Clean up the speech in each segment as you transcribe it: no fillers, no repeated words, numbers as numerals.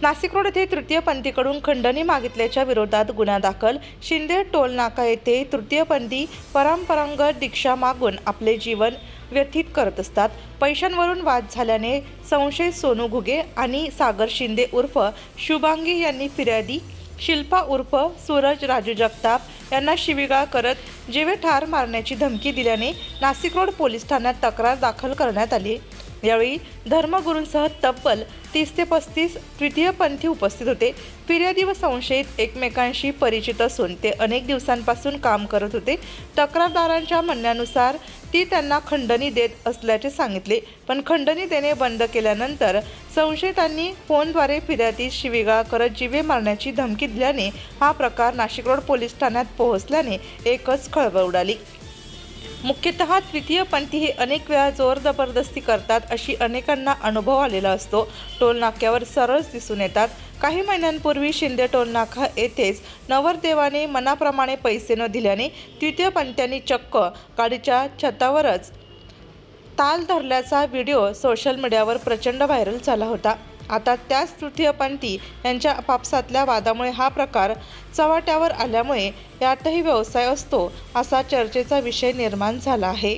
Nashik road येथे तृतीयपंथीकडून खंडणी मागितल्याच्या विरोधात गुन्हा दाखल। शिंदे टोल नाका येथे तृतीयपंथी परंपरागत दीक्षा मागून आपले जीवन व्यतीत करत असतात। पैशांवरून वाद झाल्याने संशयित सोनू घुगे आणि सागर शिंदे उर्फ शुभांगी यांनी फिर्यादी शिल्पा उर्फ सूरज राजू जगताप यांना शिवीगाळ करत जीवे ठार मारण्याची धमकी दिल्याने नाशिक रोड पोलीस ठाण्यात तक्रार दाखल करण्यात आली। यावेळी धर्मगुरूंसह तब्बल 30 ते 35 तृतीयपंथी उपस्थित होते। फिर्यादी व संशयित एकमेकांशी परिचित असून ते अनेक दिवसांपासून काम करत होते। तक्रारदारांच्या म्हणण्यानुसार ती त्यांना खंडणी देत असल्याचे सांगितले, पण खंडणी देणे बंद केल्यानंतर संशयितांनी फोनद्वारे फिर्यादीस शिवीगाळ करत जीवे मारण्याची धमकी दिल्याने हा प्रकार नाशिक रोड पोलीस ठाण्यात पोहोचल्याने एकच खळबळ उडाली। मुख्यतः तृतीयपंथी हे अनेक वेळा जोर जबरदस्ती करतात, अशी अनेकांना अनुभव आलेला असतो। टोल नाक्यावर सरळच दिसून येतात। काही महिन्यांपूर्वी शिंदे टोल नाका येथेच नवरदेवाने मनाप्रमाणे पैसे न दिल्याने तृतीयपंथींनी चक्क गाडीच्या छतावरच ताल धरल्याचा व्हिडिओ सोशल मीडियावर प्रचंड व्हायरल झाला होता। आता त्याच तृतीयपंथी यांच्या आपापसातल्या वादामुळे हा प्रकार चव्हाट्यावर आल्यामुळे यातही व्यवसाय असतो असा चर्चेचा विषय निर्माण झाला आहे।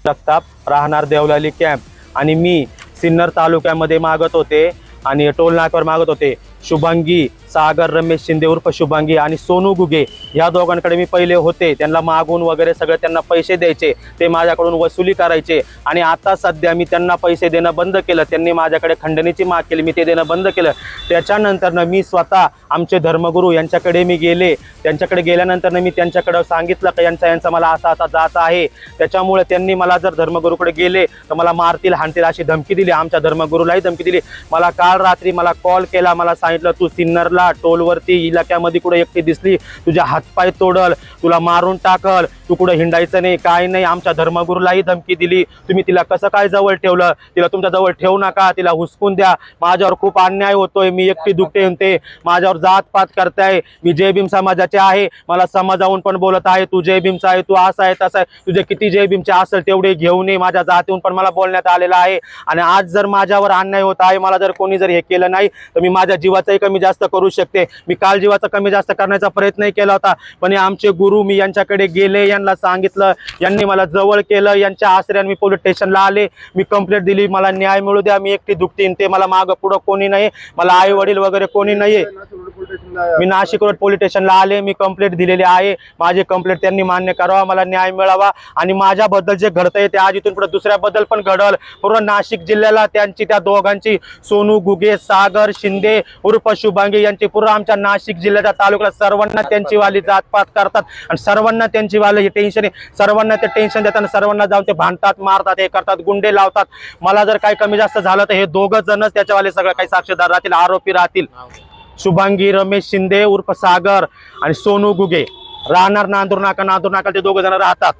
जगताप राहणार देवलाली कॅम्प आणि मी सिन्नर तालुक्यामध्ये मागत होते आणि टोल नाक्यावर मागत होते। शुभांगी सागर रमेश शिंदे उर्फ शुभांगी आणि सोनू घुगे या दोघांकडे मी पहिले होते। त्यांना मागून वगैरे सगळे त्यांना पैसे द्यायचे, ते माझ्याकडून वसुली करायचे आणि आता सध्या मी त्यांना पैसे देणं बंद केलं। त्यांनी माझ्याकडे खंडणीची माग केली, मी ते देणं बंद केलं। त्याच्यानंतर मी स्वतः आमचे धर्मगुरू यांच्याकडे मी गेले। त्यांच्याकडे गेल्यानंतर मी त्यांच्याकडे सांगितलं की यांचा मला असा जायचं आहे। त्याच्यामुळे त्यांनी मला जर धर्मगुरूकडे गेले तर मला मारतील हाणतील अशी धमकी दिली। आमच्या धर्मगुरूलाही धमकी दिली। मला काल रात्री मला कॉल केला, मला सांगितलं तू सिन्नरला टोलवरती इलाक्यामध्ये कुठे एकटी दिसली तुझ्या हातपाय तोडल, तुला मारून टाकल, तू कुठे हिंडायचं नाही काय नाही। आमच्या धर्मगुरूलाही धमकी दिली, तुम्ही तिला कसं काय जवळ ठेवलं, तिला तुमच्या जवळ ठेवू नका, तिला हुसकून द्या, माझ्यावर खूप अन्याय होतोय, मी एकटी दुखते म्हणते, माझ्यावर जातपात करताय, मी जय भीम समाजाचे आहे, मला समाजावून पण बोलत आहे तू जय भीमचा आहे, तू असा आहे तसा आहे, तुझे किती जय भीमचे असेल तेवढे घेऊन ये, माझ्या जातीहून पण मला बोलण्यात आलेलं आहे। आणि आज जर माझ्यावर अन्याय होत आहे, मला जर कोणी जर हे केलं नाही तर मी माझ्या जीवाचाही कमी जास्त करू शकते। मी काल जीवाचा कमी जास्त करण्याचा प्रयत्नही केला होता, पण आमचे गुरु मी यांच्याकडे गेले, यांना सांगितलं, यांनी मला जवळ केलं, यांच्या आश्रयाने मी पोलीस स्टेशनला आले, मी कंप्लेंट दिली, मला न्याय मिळू द्या, मी एकटी दुखतीन, ते मला मागं पुढं कोणी नाही, मला आई वडील वगैरे कोणी नाही। मी नाशिक रोड पोलीस स्टेशनला आले, मी कंप्लेंट दिलेली आहे, माझी कंप्लेंट त्यांनी मान्य करावा, मला न्याय मिळावा आणि माझ्याबद्दल जे घडतंय ते आज इथून पुढे दुसऱ्याबद्दल पण घडल। पूर्ण नाशिक जिल्ह्याला त्यांची त्या दोघांची सोनू घुगे सागर शिंदे उर्फ शुभांगी यांची पूर्ण आमच्या नाशिक जिल्ह्याच्या तालुक्याला सर्वांना त्यांची वाली जातपात करतात आणि सर्वांना त्यांची वाली टेन्शन आहे, सर्वांना ते टेन्शन देतात, सर्वांना जाऊन ते भांडतात, मारतात, हे करतात, गुंडे लावतात। मला जर काही कमी जास्त झालं तर हे दोघं जणच त्याच्यावाले सगळं काही साक्षीदार राहतील, आरोपी राहतील। शुभांगी रमेश शिंदे उर्फ सागर आणि सोनू घुगे राहणार नांदूर नाका ते दोघं जण राहतात।